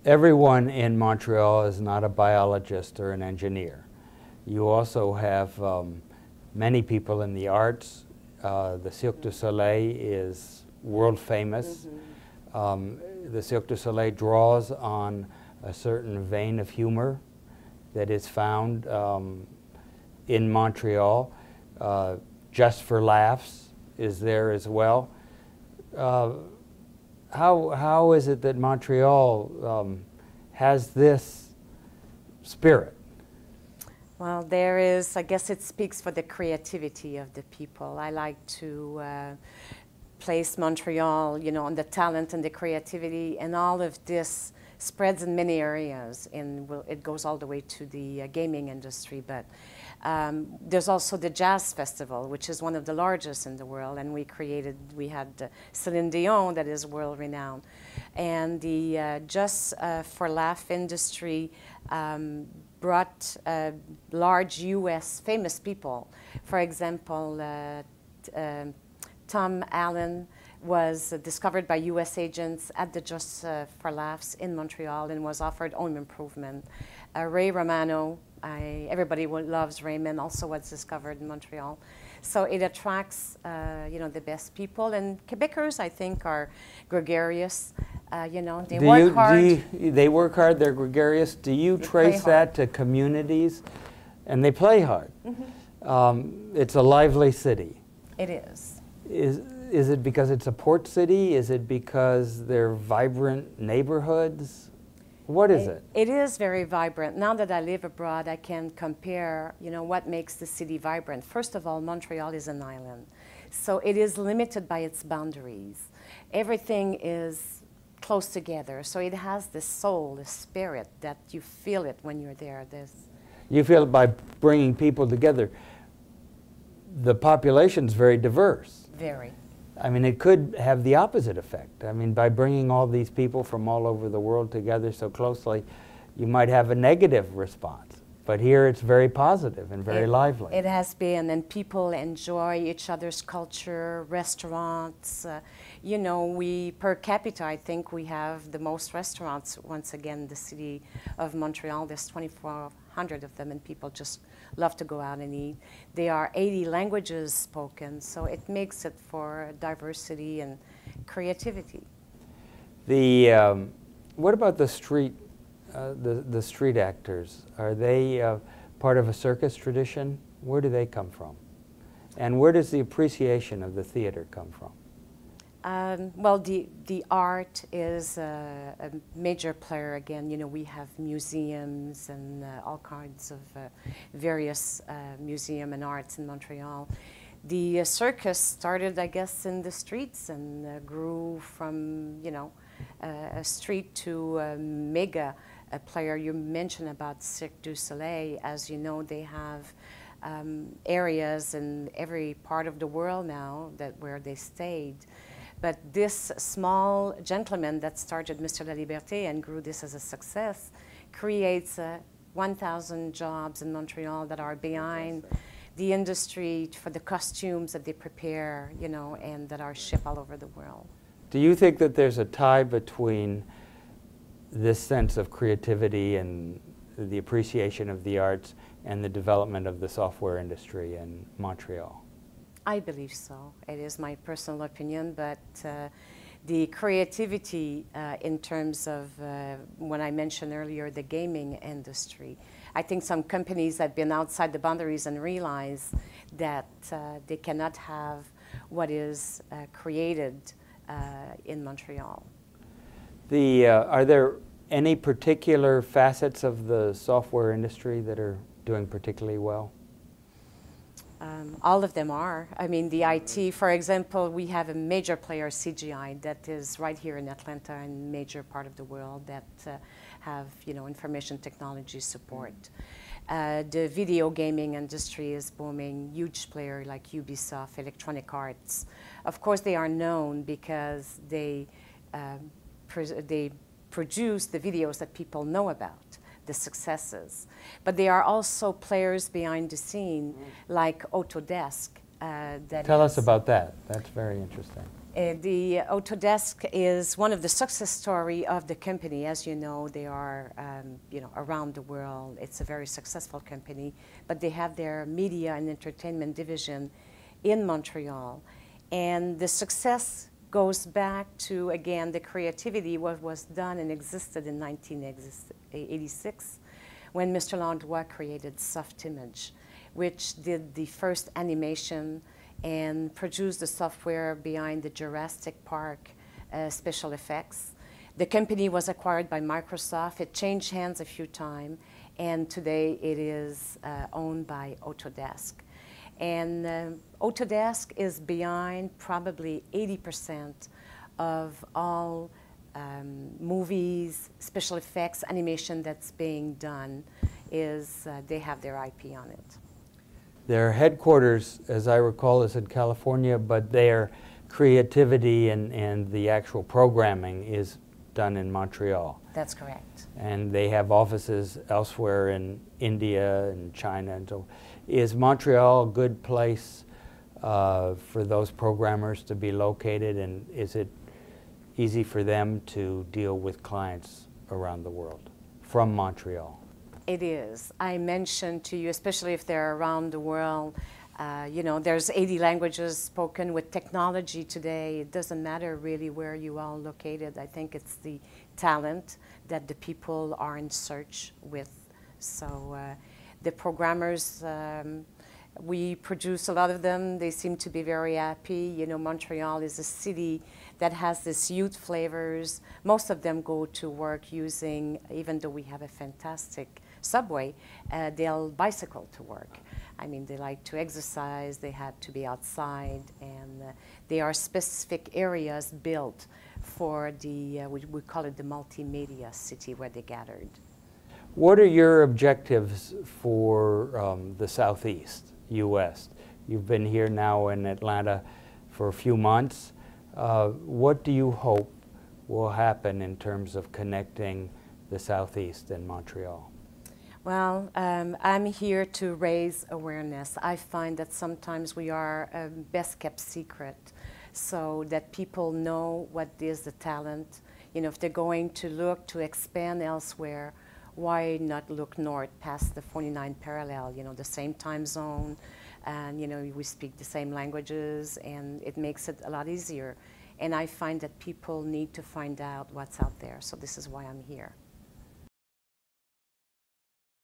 everyone in Montreal is not a biologist or an engineer. You also have many people in the arts. The Cirque du Soleil is world famous. The Cirque du Soleil draws on a certain vein of humor that is found in Montreal. Just for Laughs is there as well. How is it that Montreal has this spirit? Well, there is, I guess it speaks for the creativity of the people. I like to place Montreal, you know, on the talent and the creativity, and all of this spreads in many areas, and it goes all the way to the gaming industry. But there's also the Jazz Festival, which is one of the largest in the world, and we had Celine Dion, that is world-renowned. And the Just for Laugh industry brought large U.S. famous people. For example, Tom Allen was discovered by U.S. agents at the Just for Laughs in Montreal and was offered home improvement. Ray Romano, everybody loves Raymond, also was discovered in Montreal. So it attracts, you know, the best people. And Quebecers, I think, are gregarious. You know, they work hard. They work hard, they're gregarious. Do you trace that to communities? And they play hard. It's a lively city. It is. Is it because it's a port city? Is it because they're vibrant neighborhoods? What is it? It is very vibrant. Now that I live abroad, I can compare, you know, what makes the city vibrant. First of all, Montreal is an island. So it is limited by its boundaries. Everything is close together. So it has this soul, this spirit that you feel it when you're there. You feel it by bringing people together. The population's very diverse. Very. I mean, it could have the opposite effect. I mean, by bringing all these people from all over the world together so closely, you might have a negative response. But here it's very positive and very lively. It has been, and people enjoy each other's culture, restaurants. You know, per capita, I think we have the most restaurants, once again, the city of Montreal. There's 2,400 of them, and people just love to go out and eat. There are 80 languages spoken, so it makes it for diversity and creativity. What about the street actors? Are they part of a circus tradition? Where do they come from? And where does the appreciation of the theater come from? Well, the art is a major player. Again, you know, we have museums and all kinds of various museum and arts in Montreal. The circus started, I guess, in the streets and grew from, you know, a street to a mega player. You mentioned about Cirque du Soleil. As you know, they have areas in every part of the world now where they stayed. But this small gentleman that started Mr. Laverdiere and grew this as a success creates 1,000 jobs in Montreal that are behind the industry for the costumes that they prepare, you know, and that are shipped all over the world. Do you think that there's a tie between this sense of creativity and the appreciation of the arts and the development of the software industry in Montreal? I believe so. It is my personal opinion, but the creativity in terms of, when I mentioned earlier, the gaming industry, I think some companies have been outside the boundaries and realize that they cannot have what is created in Montreal. Are there any particular facets of the software industry that are doing particularly well? All of them are. I mean, the IT, for example, we have a major player, CGI, that is right here in Atlanta and major part of the world that have, you know, information technology support. The video gaming industry is booming, huge player like Ubisoft, Electronic Arts. Of course, they are known because they produce the videos that people know about, the successes. But there are also players behind the scene, like Autodesk. Tell us about that. That's very interesting. The Autodesk is one of the success story of the company. As you know, they are around the world. It's a very successful company, but they have their media and entertainment division in Montreal. And the success goes back to, again, the creativity, what was done and existed in 1986 when Mr. Landrois created Soft Image, which did the first animation and produced the software behind the Jurassic Park special effects. The company was acquired by Microsoft. It changed hands a few times, and today it is owned by Autodesk. And Autodesk is behind probably 80% of all movies, special effects, animation that's being done. They have their IP on it. Their headquarters, as I recall, is in California, but their creativity and the actual programming is done in Montreal. That's correct. And they have offices elsewhere in India and China. And so, is Montreal a good place for those programmers to be located, and is it easy for them to deal with clients around the world from Montreal? It is. I mentioned to you, especially if they're around the world, there's 80 languages spoken. With technology today, it doesn't matter really where you are located. I think it's the talent that the people are in search with. So the programmers, we produce a lot of them. They seem to be very happy. You know, Montreal is a city that has this youth flavors. Most of them go to work using, even though we have a fantastic subway, they'll bicycle to work. I mean, they like to exercise, they have to be outside, and there are specific areas built for the, we call it the multimedia city where they gathered. What are your objectives for the Southeast U.S.? You've been here now in Atlanta for a few months. What do you hope will happen in terms of connecting the Southeast and Montreal? Well, I'm here to raise awareness. I find that sometimes we are a best kept secret, so that people know what is the talent. You know, if they're going to look to expand elsewhere, why not look north past the 49 parallel, you know, the same time zone, and, you know, we speak the same languages, and it makes it a lot easier. And I find that people need to find out what's out there, so this is why I'm here.